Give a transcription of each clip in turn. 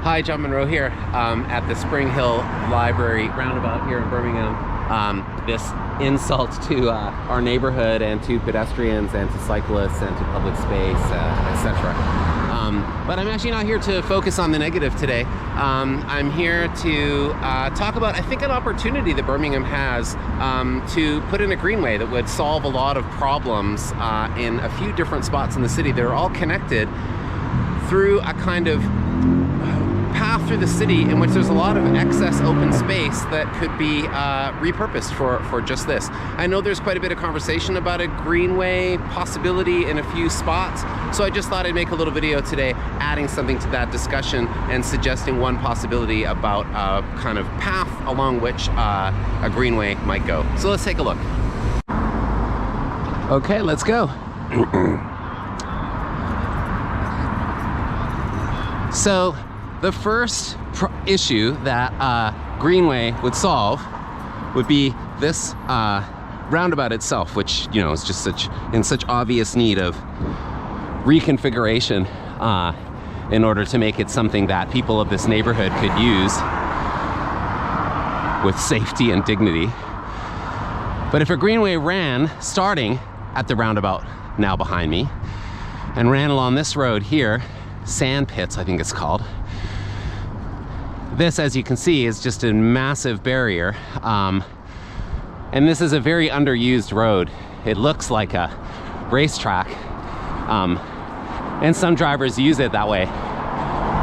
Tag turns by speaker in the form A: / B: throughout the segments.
A: Hi, John Monroe here at the Spring Hill Library roundabout here in Birmingham. This insult to our neighborhood and to pedestrians and to cyclists and to public space, etc. But I'm actually not here to focus on the negative today. I'm here to talk about, I think, an opportunity that Birmingham has to put in a greenway that would solve a lot of problems in a few different spots in the city. They're all connected through a kind of path through the city in which there's a lot of excess open space that could be repurposed for just this. I know there's quite a bit of conversation about a greenway possibility in a few spots, so I just thought I'd make a little video today adding something to that discussion and suggesting one possibility about a kind of path along which a greenway might go. So let's take a look. Okay, let's go. So the first issue that Greenway would solve would be this roundabout itself, which, you know, is just in such obvious need of reconfiguration in order to make it something that people of this neighborhood could use with safety and dignity. But if a greenway ran starting at the roundabout now behind me and ran along this road here, Sand Pits I think it's called, this, as you can see, is just a massive barrier, and this is a very underused road. It looks like a racetrack, and some drivers use it that way,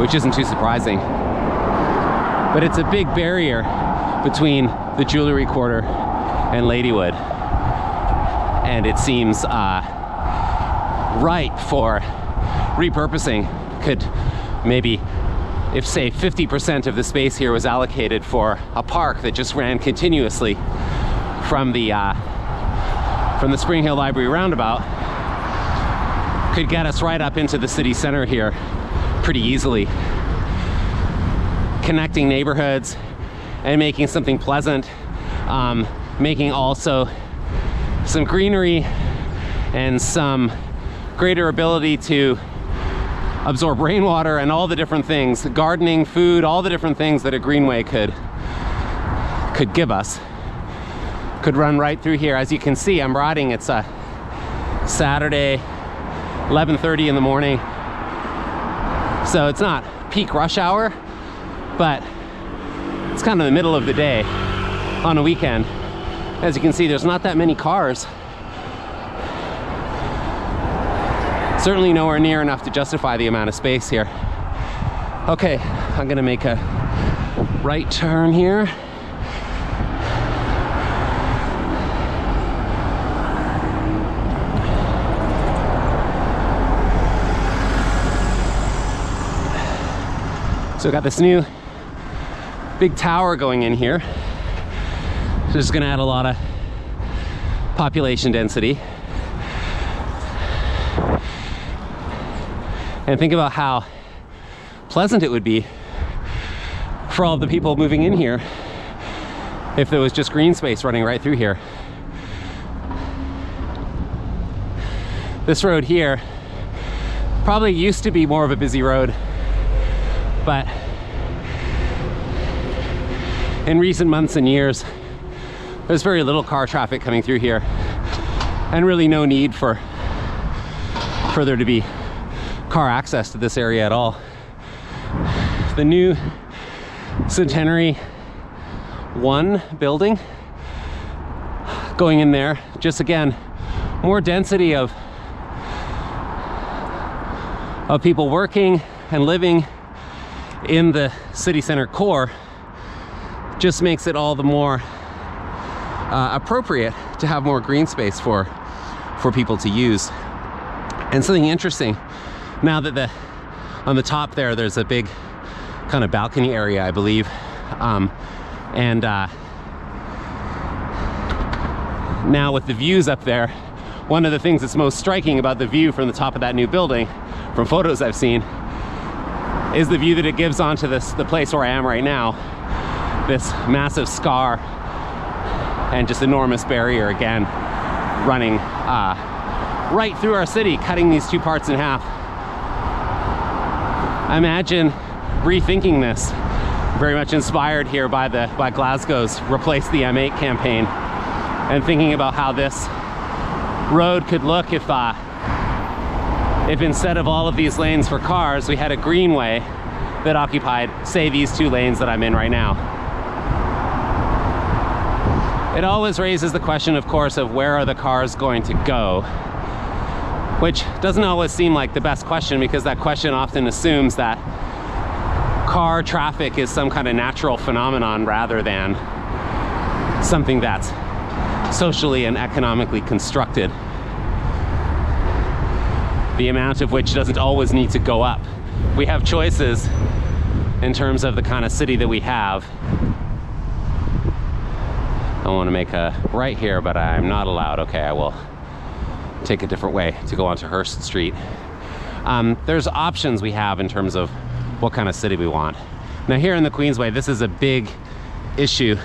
A: which isn't too surprising. But it's a big barrier between the Jewelry Quarter and Ladywood, and it seems ripe for repurposing. Could maybe, if say 50% of the space here was allocated for a park that just ran continuously from the Spring Hill Library roundabout, could get us right up into the city center here pretty easily, connecting neighborhoods and making something pleasant, making also some greenery and some greater ability to absorb rainwater and all the different things, gardening, food, all the different things that a greenway could give us, could run right through here. As you can see, I'm riding, it's a Saturday, 11:30 in the morning, so it's not peak rush hour, but it's kind of the middle of the day on a weekend. As you can see, there's not that many cars. Certainly nowhere near enough to justify the amount of space here. Okay, I'm gonna make a right turn here. So we got this new big tower going in here. So this is gonna add a lot of population density. And think about how pleasant it would be for all of the people moving in here if there was just green space running right through here. This road here probably used to be more of a busy road, but in recent months and years, there's very little car traffic coming through here, and really no need for there to be car access to this area at all. The new Centenary 1 building going in there, just again, more density of people working and living in the city center core, just makes it all the more appropriate to have more green space for people to use. And something interesting, now that on the top there's a big kind of balcony area, I believe, now with the views up there, one of the things that's most striking about the view from the top of that new building, from photos I've seen, is the view that it gives onto the place where I am right now. This massive scar and just enormous barrier, again, running right through our city, cutting these two parts in half. Imagine rethinking this, very much inspired here by Glasgow's Replace the M8 campaign, and thinking about how this road could look if instead of all of these lanes for cars, we had a greenway that occupied, say, these 2 lanes that I'm in right now. It always raises the question, of course, of where are the cars going to go, which doesn't always seem like the best question, because that question often assumes that car traffic is some kind of natural phenomenon rather than something that's socially and economically constructed, the amount of which doesn't always need to go up. We have choices in terms of the kind of city that we have. I want to make a right here, but I'm not allowed. Okay, I will take a different way to go onto Hurst Street. There's options we have in terms of what kind of city we want. Now here in the Queensway, this is a big issue.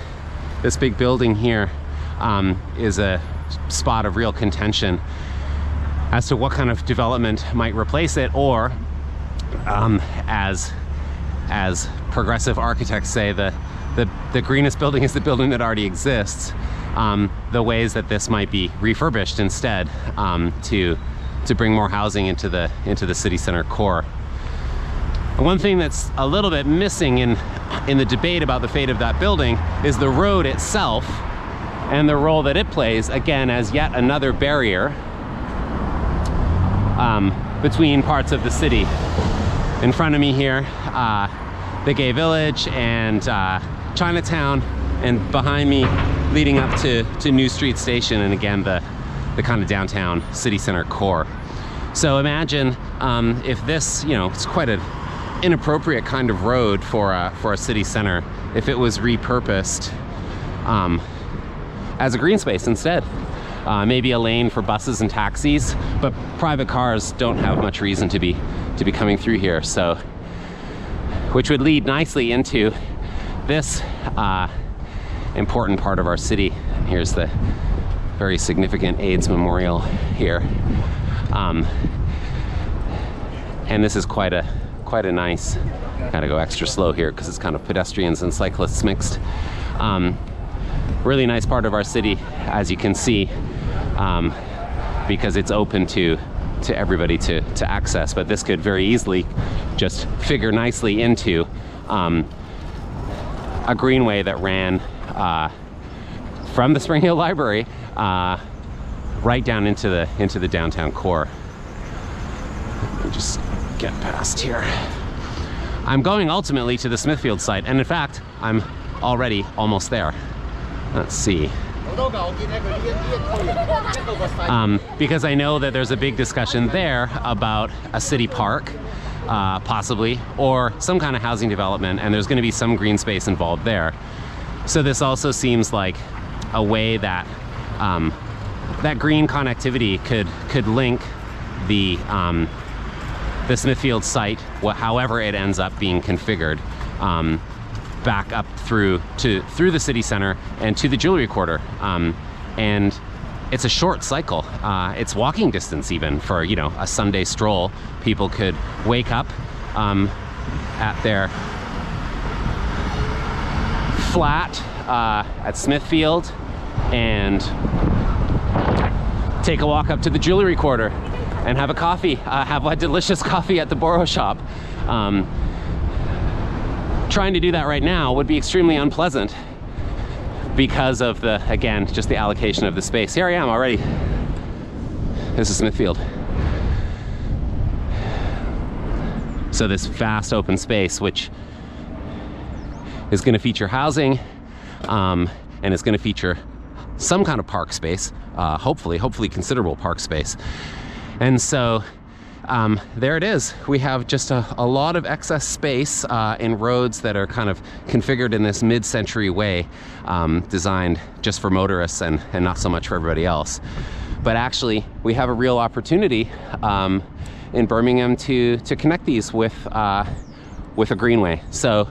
A: This big building here is a spot of real contention as to what kind of development might replace it, or as progressive architects say, the greenest building is the building that already exists. The ways that this might be refurbished instead to bring more housing into the city center core. One thing that's a little bit missing in the debate about the fate of that building is the road itself and the role that it plays, again, as yet another barrier between parts of the city. In front of me here, the Gay Village and Chinatown, and behind me leading up to New Street Station, and again the kind of downtown city center core. So imagine if this, it's quite an inappropriate kind of road for a city center, if it was repurposed as a green space instead. Maybe a lane for buses and taxis, but private cars don't have much reason to be coming through here, so which would lead nicely into this important part of our city. Here's the very significant AIDS memorial here, and this is quite a nice. Gotta go extra slow here because it's kind of pedestrians and cyclists mixed. Really nice part of our city, as you can see, because it's open to everybody to access. But this could very easily just figure nicely into a greenway that ran from the Spring Hill Library right down into the downtown core. Let me just get past here. I'm going ultimately to the Smithfield site, and in fact, I'm already almost there. Let's see. Because I know that there's a big discussion there about a city park, possibly, or some kind of housing development, and there's going to be some green space involved there. So this also seems like a way that that green connectivity could link the Smithfield site, however it ends up being configured, back up through the city center and to the jewelry quarter. And it's a short cycle. It's walking distance even for, a Sunday stroll. People could wake up at their flat at Smithfield and take a walk up to the jewelry quarter and have a coffee, have a delicious coffee at the Borough Shop. Trying to do that right now would be extremely unpleasant because of again, just the allocation of the space. Here I am already. This is Smithfield. So this vast open space, which is going to feature housing, and it's going to feature some kind of park space, hopefully considerable park space. And so there it is. We have just a lot of excess space in roads that are kind of configured in this mid-century way, designed just for motorists and not so much for everybody else. But actually, we have a real opportunity in Birmingham to connect these with a greenway. So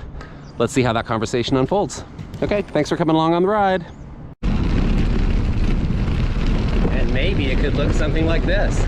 A: let's see how that conversation unfolds. Okay, thanks for coming along on the ride. And maybe it could look something like this.